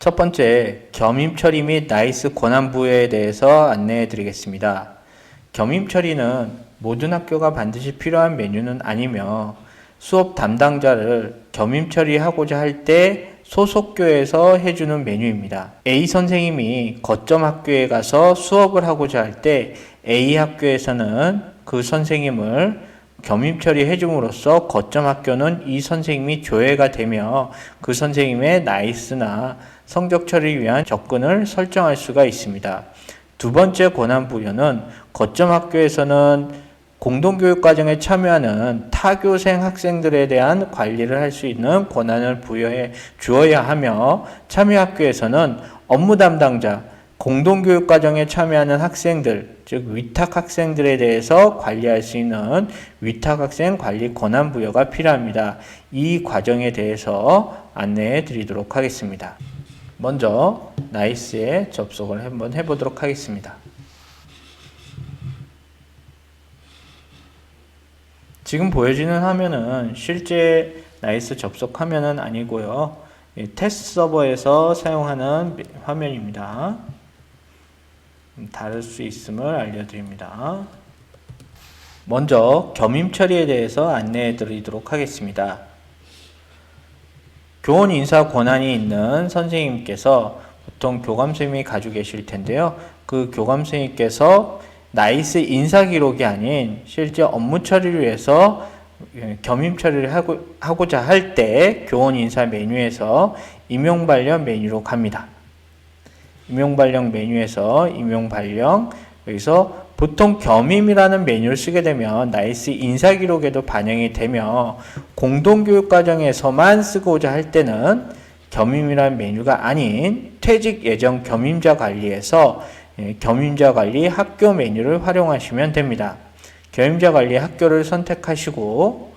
첫 번째, 겸임 처리 및 나이스 권한 부여에 대해서 안내해 드리겠습니다. 겸임 처리는 모든 학교가 반드시 필요한 메뉴는 아니며 수업 담당자를 겸임 처리하고자 할 때 소속교에서 해주는 메뉴입니다. A 선생님이 거점 학교에 가서 수업을 하고자 할 때 A 학교에서는 그 선생님을 겸임 처리해 줌으로써 거점 학교는 이 선생님이 조회가 되며 그 선생님의 나이스나 성적 처리를 위한 접근을 설정할 수가 있습니다. 두 번째 권한 부여는 거점 학교에서는 공동교육과정에 참여하는 타교생 학생들에 대한 관리를 할 수 있는 권한을 부여해 주어야 하며 참여학교에서는 업무 담당자, 공동교육과정에 참여하는 학생들, 즉 위탁학생들에 대해서 관리할 수 있는 위탁학생 관리 권한 부여가 필요합니다. 이 과정에 대해서 안내해 드리도록 하겠습니다. 먼저 나이스에 접속을 한번 해보도록 하겠습니다. 지금 보여지는 화면은 실제 나이스 접속 화면은 아니고요. 테스트 서버에서 사용하는 화면입니다. 다를 수 있음을 알려드립니다. 먼저 겸임 처리에 대해서 안내해 드리도록 하겠습니다. 교원 인사 권한이 있는 선생님께서 보통 교감선생님이 가지고 계실 텐데요. 그 교감선생님께서 나이스 인사 기록이 아닌 실제 업무 처리를 위해서 겸임 처리를 하고자 할 때 교원 인사 메뉴에서 임용 발령 메뉴로 갑니다. 임용 발령 메뉴에서 임용 발령, 여기서 보통 겸임이라는 메뉴를 쓰게 되면 나이스 인사 기록에도 반영이 되며 공동교육 과정에서만 쓰고자 할 때는 겸임이라는 메뉴가 아닌 퇴직 예정 겸임자 관리에서 겸임자 관리 학교 메뉴를 활용하시면 됩니다. 겸임자 관리 학교를 선택하시고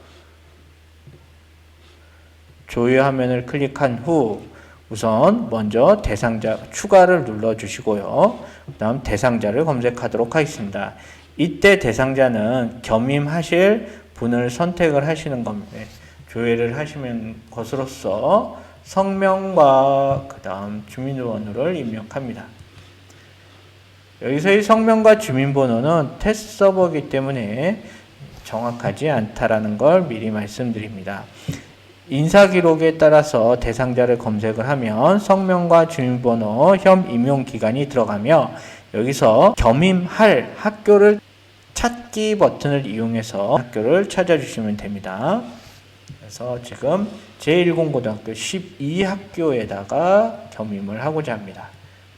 조회 화면을 클릭한 후 우선 먼저 대상자 추가를 눌러 주시고요. 그 다음 대상자를 검색하도록 하겠습니다. 이때 대상자는 겸임하실 분을 선택을 하시는 겁니다. 조회를 하시는 것으로서 성명과 그 다음 주민번호를 입력합니다. 여기서의 성명과 주민번호는 테스트 서버이기 때문에 정확하지 않다라는 걸 미리 말씀드립니다. 인사기록에 따라서 대상자를 검색을 하면 성명과 주민번호, 현 임용기간이 들어가며 여기서 겸임할 학교를 찾기 버튼을 이용해서 학교를 찾아주시면 됩니다. 그래서 지금 제10고등학교 12학교에다가 겸임을 하고자 합니다.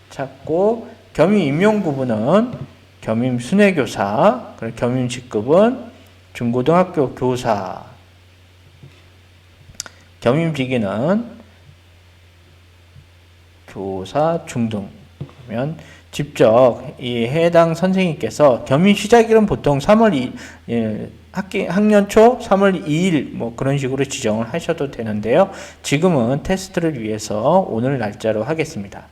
찾고 겸임 임용 부분은 겸임 순회교사, 그리고 겸임 직급은 중고등학교 교사, 겸임 직위는 교사 중등. 그러면 직접 이 해당 선생님께서 겸임 시작일은 보통 3월 2일, 학년 초 3월 2일 뭐 그런 식으로 지정을 하셔도 되는데요. 지금은 테스트를 위해서 오늘 날짜로 하겠습니다.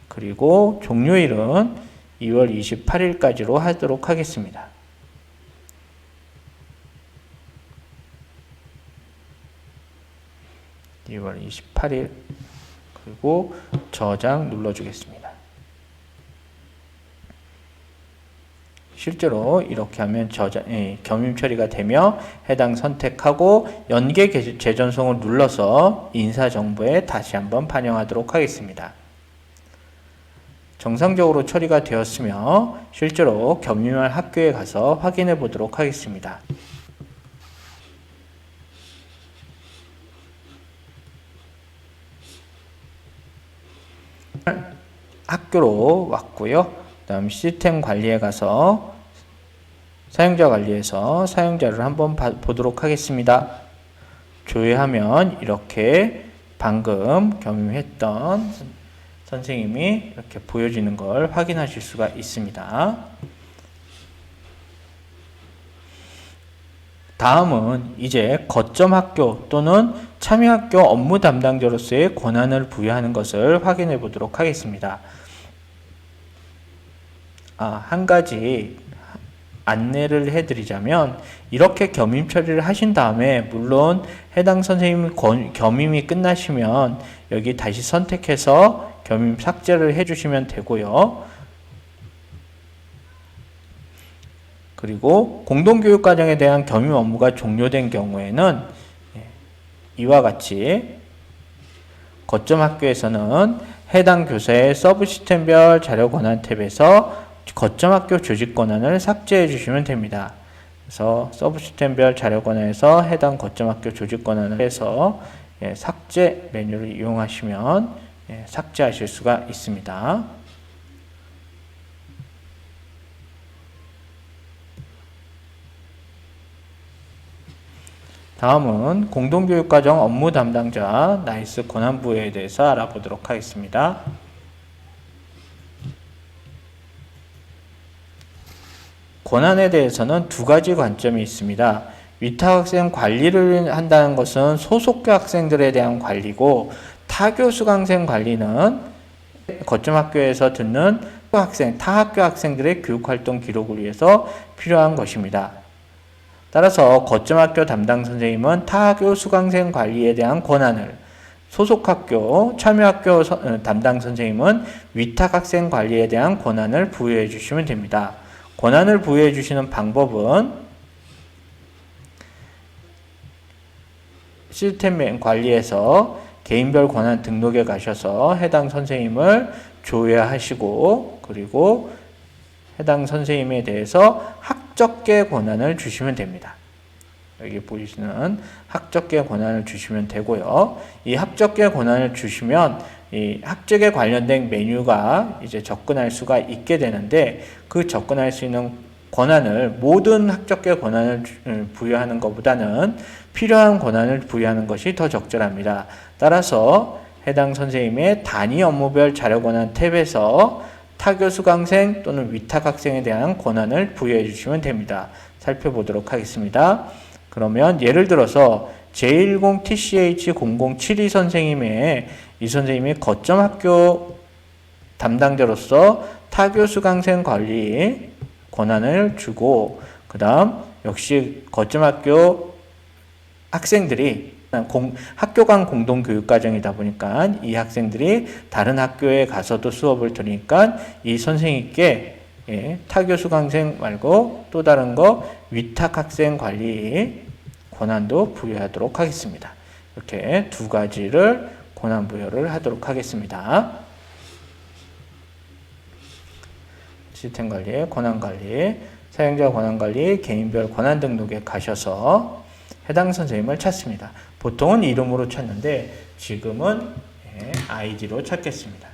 그리고 종료일은 2월 28일까지로 하도록 하겠습니다. (2월 28일) 그리고 저장 눌러주겠습니다. 실제로 이렇게 하면 겸임 처리가 되며 해당 선택하고 연계 재전송을 눌러서 인사정보에 다시 한번 반영하도록 하겠습니다. 정상적으로 처리가 되었으며 실제로 겸임할 학교에 가서 확인해 보도록 하겠습니다. 학교로 왔고요. 그 다음 시스템 관리에 가서 사용자 관리에서 사용자를 한번 보도록 하겠습니다. 조회하면 이렇게 방금 겸임했던 선생님이 이렇게 보여지는 걸 확인하실 수가 있습니다. 다음은 이제 거점 학교 또는 참여학교 업무 담당자로서의 권한을 부여하는 것을 확인해 보도록 하겠습니다. 한 가지 안내를 해드리자면, 이렇게 겸임 처리를 하신 다음에 물론 해당 선생님 겸임이 끝나시면 여기 다시 선택해서 겸임 삭제를 해주시면 되고요. 그리고 공동교육과정에 대한 겸임 업무가 종료된 경우에는 이와 같이 거점 학교에서는 해당 교사의 서브 시스템별 자료 권한 탭에서 거점 학교 조직 권한을 삭제해 주시면 됩니다. 그래서 서브 시스템별 자료 권한에서 해당 거점 학교 조직 권한을 해서 삭제 메뉴를 이용하시면 삭제하실 수가 있습니다. 다음은 공동교육과정 업무 담당자 나이스 권한 부여에 대해서 알아보도록 하겠습니다. 권한에 대해서는 두 가지 관점이 있습니다. 위탁학생 관리를 한다는 것은 소속교 학생들에 대한 관리고, 타교 수강생 관리는 거점 학교에서 듣는 학생, 타학교 학생들의 교육활동 기록을 위해서 필요한 것입니다. 따라서 거점 학교 담당 선생님은 타학교 수강생 관리에 대한 권한을, 소속학교, 참여학교 담당 선생님은 위탁학생 관리에 대한 권한을 부여해 주시면 됩니다. 권한을 부여해 주시는 방법은 시스템 관리에서 개인별 권한 등록에 가셔서 해당 선생님을 조회하시고, 그리고 해당 선생님에 대해서 학적계 권한을 주시면 됩니다. 여기 보이시는 학적계 권한을 주시면 되고요. 이 학적계 권한을 주시면 이 학적에 관련된 메뉴가 이제 접근할 수가 있게 되는데, 그 접근할 수 있는 권한을, 모든 학적계 권한을 부여하는 것보다는 필요한 권한을 부여하는 것이 더 적절합니다. 따라서 해당 선생님의 단위 업무별 자료 권한 탭에서 타교 수강생 또는 위탁 학생에 대한 권한을 부여해 주시면 됩니다. 살펴보도록 하겠습니다. 그러면 예를 들어서 제10TCH0072 선생님의 이 선생님이 거점 학교 담당자로서 타교 수강생 관리 권한을 주고, 그 다음 역시 거점 학교 학생들이 학교 간 공동교육과정이다 보니까 이 학생들이 다른 학교에 가서도 수업을 들으니까 이 선생님께 타교 수강생 말고 또 다른 거 위탁 학생 관리 권한도 부여하도록 하겠습니다. 이렇게 두 가지를 권한 부여를 하도록 하겠습니다. 시스템 관리, 권한 관리, 사용자 권한 관리, 개인별 권한 등록에 가셔서 해당 선생님을 찾습니다. 보통은 이름으로 찾는데 지금은 아이디로 찾겠습니다.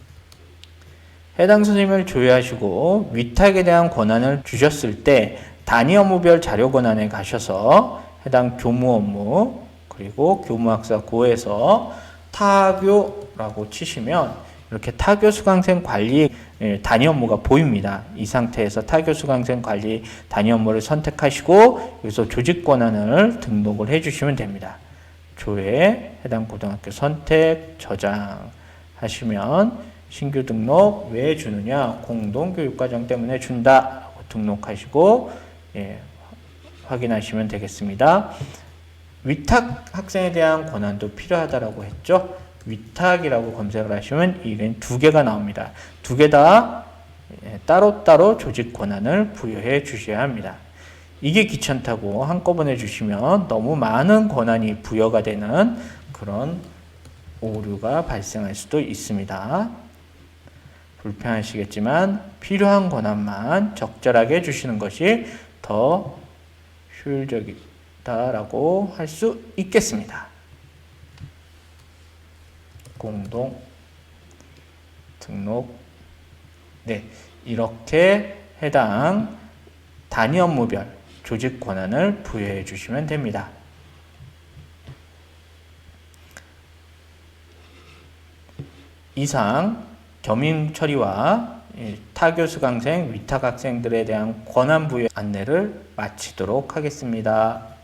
해당 선생님을 조회하시고 위탁에 대한 권한을 주셨을 때 단위 업무별 자료 권한에 가셔서 해당 교무 업무, 그리고 교무학사 고에서 타교라고 치시면 이렇게 타교 수강생 관리 단위 업무가 보입니다. 이 상태에서 타교 수강생 관리 단위 업무를 선택하시고 여기서 조직 권한을 등록을 해주시면 됩니다. 조회, 해당 고등학교 선택, 저장 하시면 신규 등록 왜 주느냐? 공동교육과정 때문에 준다 라고 등록하시고 확인하시면 되겠습니다. 위탁 학생에 대한 권한도 필요하다라고 했죠. 위탁이라고 검색을 하시면 이런 두 개가 나옵니다. 두 개 다 따로따로 조직 권한을 부여해 주셔야 합니다. 이게 귀찮다고 한꺼번에 주시면 너무 많은 권한이 부여가 되는 그런 오류가 발생할 수도 있습니다. 불편하시겠지만 필요한 권한만 적절하게 주시는 것이 더 효율적이다라고 할 수 있겠습니다. 공동 등록, 이렇게 해당 단위 업무별 조직 권한을 부여해 주시면 됩니다. 이상 겸임 처리와 타교 수강생, 위탁 학생들에 대한 권한 부여 안내를 마치도록 하겠습니다.